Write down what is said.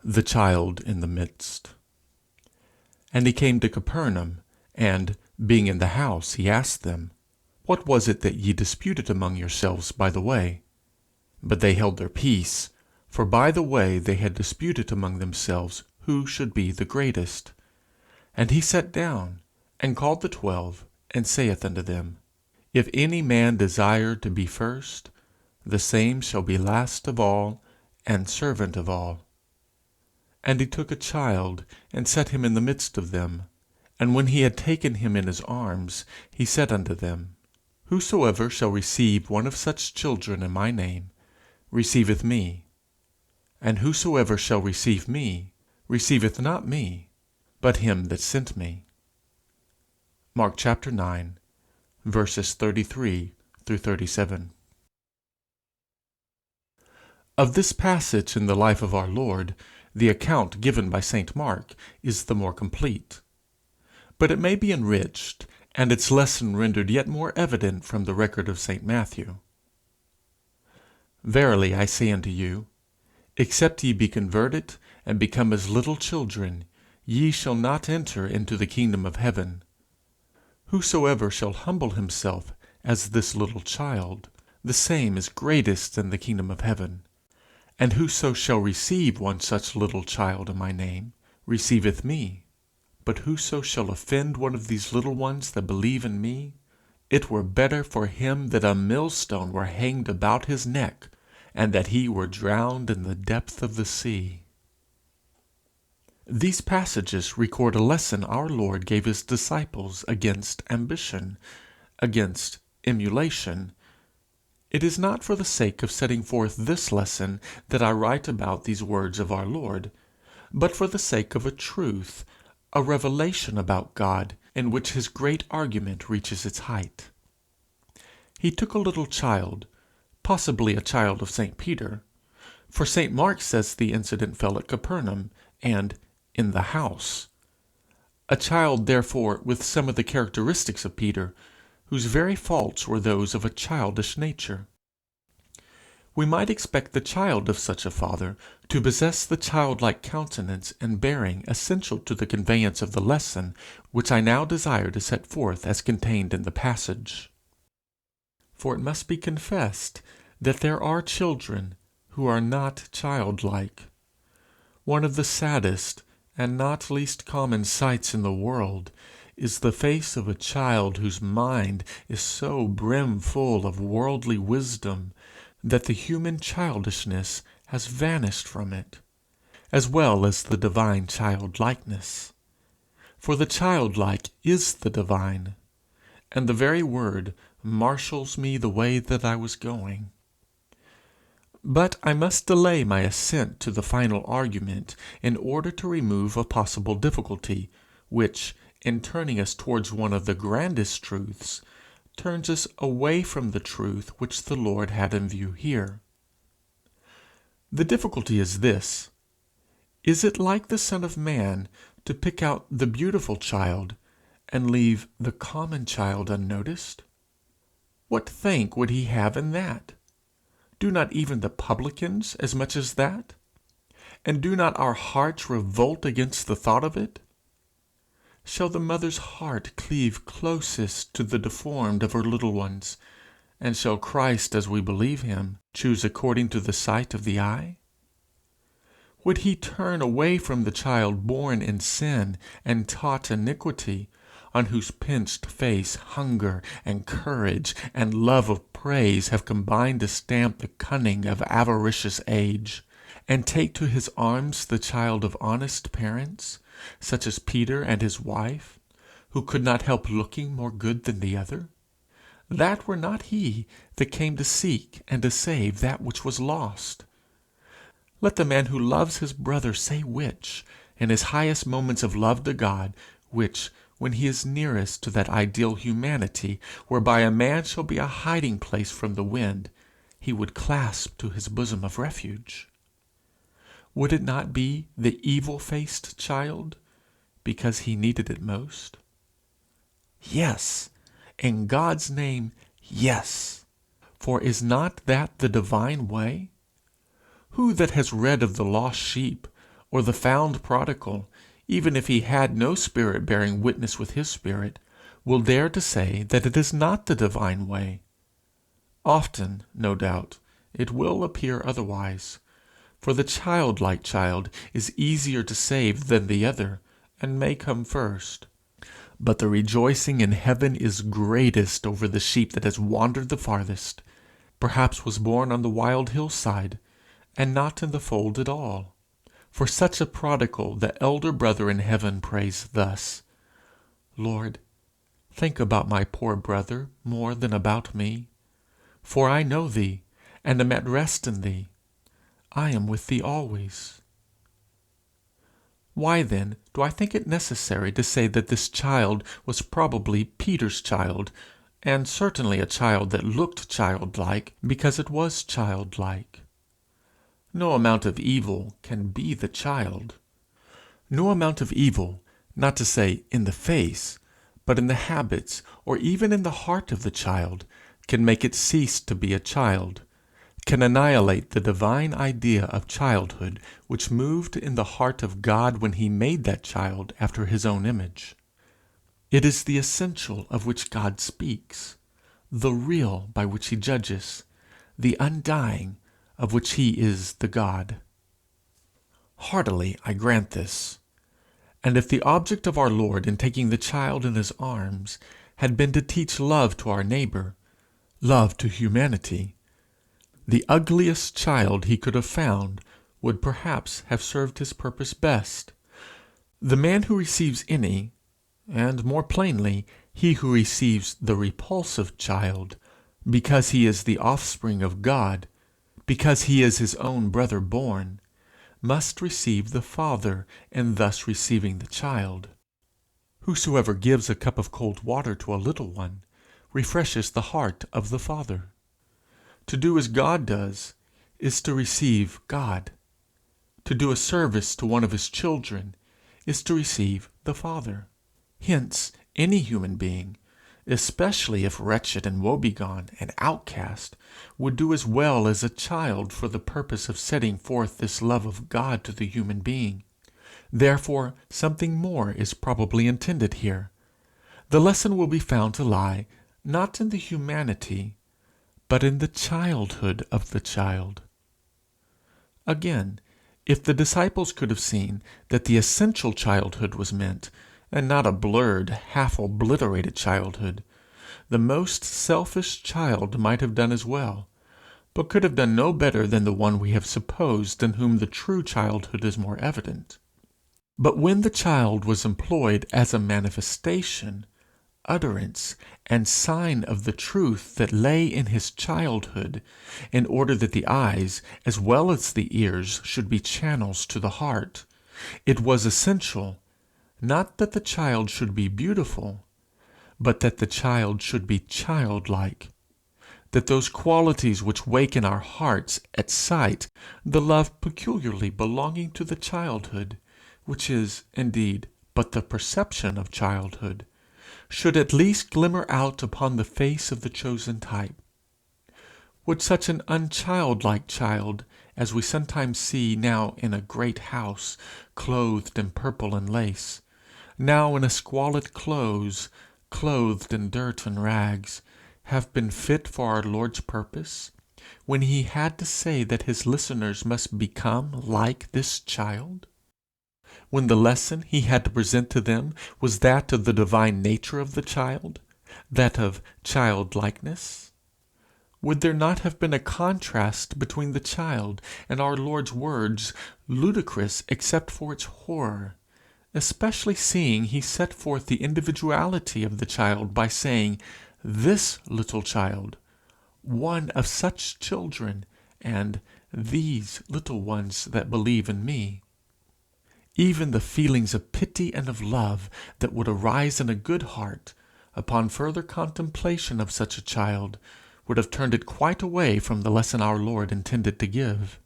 The child in the midst. And he came to Capernaum, and, being in the house, he asked them, What was it that ye disputed among yourselves by the way? But they held their peace, for by the way they had disputed among themselves who should be the greatest. And he sat down, and called the 12, and saith unto them, If any man desire to be first, the same shall be last of all, and servant of all. And he took a child, and set him in the midst of them. And when he had taken him in his arms, he said unto them, Whosoever shall receive one of such children in my name, receiveth me. And whosoever shall receive me, receiveth not me, but him that sent me. Mark chapter 9, verses 33 through 37. Of this passage in the life of our Lord, the account given by St. Mark is the more complete. But it may be enriched, and its lesson rendered yet more evident from the record of St. Matthew. Verily I say unto you, except ye be converted, and become as little children, ye shall not enter into the kingdom of heaven. Whosoever shall humble himself as this little child, the same is greatest in the kingdom of heaven. And whoso shall receive one such little child in my name, receiveth me. But whoso shall offend one of these little ones that believe in me, it were better for him that a millstone were hanged about his neck, and that he were drowned in the depth of the sea. These passages record a lesson our Lord gave his disciples against ambition, against emulation. It is not for the sake of setting forth this lesson that I write about these words of our Lord, but for the sake of a truth, a revelation about God, in which his great argument reaches its height. He took a little child, possibly a child of St. Peter, for St. Mark says the incident fell at Capernaum, and in the house. A child, therefore, with some of the characteristics of Peter, whose very faults were those of a childish nature. We might expect the child of such a father to possess the childlike countenance and bearing essential to the conveyance of the lesson which I now desire to set forth as contained in the passage. For it must be confessed that there are children who are not childlike. One of the saddest and not least common sights in the world is the face of a child whose mind is so brimful of worldly wisdom that the human childishness has vanished from it, as well as the divine childlikeness. For the childlike is the divine, and the very word marshals me the way that I was going. But I must delay my assent to the final argument in order to remove a possible difficulty, which, in turning us towards one of the grandest truths, turns us away from the truth which the Lord had in view here. The difficulty is this: is it like the Son of Man to pick out the beautiful child and leave the common child unnoticed? What thank would he have in that? Do not even the publicans as much as that? And do not our hearts revolt against the thought of it? Shall the mother's heart cleave closest to the deformed of her little ones, and shall Christ, as we believe him, choose according to the sight of the eye? Would he turn away from the child born in sin and taught iniquity, on whose pinched face hunger and courage and love of praise have combined to stamp the cunning of avaricious age, and take to his arms the child of honest parents, such as Peter and his wife, who could not help looking more good than the other? That were not he that came to seek and to save that which was lost. Let the man who loves his brother say which, in his highest moments of love to God, which, when he is nearest to that ideal humanity whereby a man shall be a hiding place from the wind, he would clasp to his bosom of refuge. Would it not be the evil-faced child, because he needed it most? Yes, in God's name, yes. For is not that the divine way? Who that has read of the lost sheep, or the found prodigal, even if he had no spirit bearing witness with his spirit, will dare to say that it is not the divine way. Often, no doubt, it will appear otherwise, for the childlike child is easier to save than the other, and may come first. But the rejoicing in heaven is greatest over the sheep that has wandered the farthest, perhaps was born on the wild hillside, and not in the fold at all. For such a prodigal, the elder brother in heaven prays thus: Lord, think about my poor brother more than about me. For I know thee, and am at rest in thee. I am with thee always. Why then do I think it necessary to say that this child was probably Peter's child, and certainly a child that looked childlike, because it was childlike? No amount of evil can be the child. No amount of evil, not to say in the face, but in the habits, or even in the heart of the child, can make it cease to be a child, can annihilate the divine idea of childhood which moved in the heart of God when he made that child after his own image. It is the essential of which God speaks, the real by which he judges, the undying of which he is the God. Heartily I grant this. And if the object of our Lord in taking the child in his arms had been to teach love to our neighbor, love to humanity, the ugliest child he could have found would perhaps have served his purpose best. The man who receives any, and more plainly, he who receives the repulsive child, because he is the offspring of God, because he is his own brother born, must receive the Father in thus receiving the child. Whosoever gives a cup of cold water to a little one refreshes the heart of the Father. To do as God does is to receive God. To do a service to one of his children is to receive the Father. Hence, any human being, especially if wretched and woebegone and outcast, would do as well as a child for the purpose of setting forth this love of God to the human being. Therefore, something more is probably intended here. The lesson will be found to lie, not in the humanity, but in the childhood of the child. Again, if the disciples could have seen that the essential childhood was meant, and not a blurred, half-obliterated childhood, the most selfish child might have done as well, but could have done no better than the one we have supposed, in whom the true childhood is more evident. But when the child was employed as a manifestation, utterance, and sign of the truth that lay in his childhood, in order that the eyes as well as the ears should be channels to the heart, it was essential, not that the child should be beautiful, but that the child should be childlike, that those qualities which wake in our hearts at sight the love peculiarly belonging to the childhood, which is, indeed, but the perception of childhood, should at least glimmer out upon the face of the chosen type. Would such an unchildlike child as we sometimes see now in a great house, clothed in purple and lace, now in a squalid clothes, clothed in dirt and rags, have been fit for our Lord's purpose, when he had to say that his listeners must become like this child? When the lesson he had to present to them was that of the divine nature of the child, that of childlikeness? Would there not have been a contrast between the child and our Lord's words, ludicrous except for its horror, especially seeing he set forth the individuality of the child by saying, "This little child," one of such children, and "these little ones that believe in me"? Even the feelings of pity and of love that would arise in a good heart, upon further contemplation of such a child, would have turned it quite away from the lesson our Lord intended to give.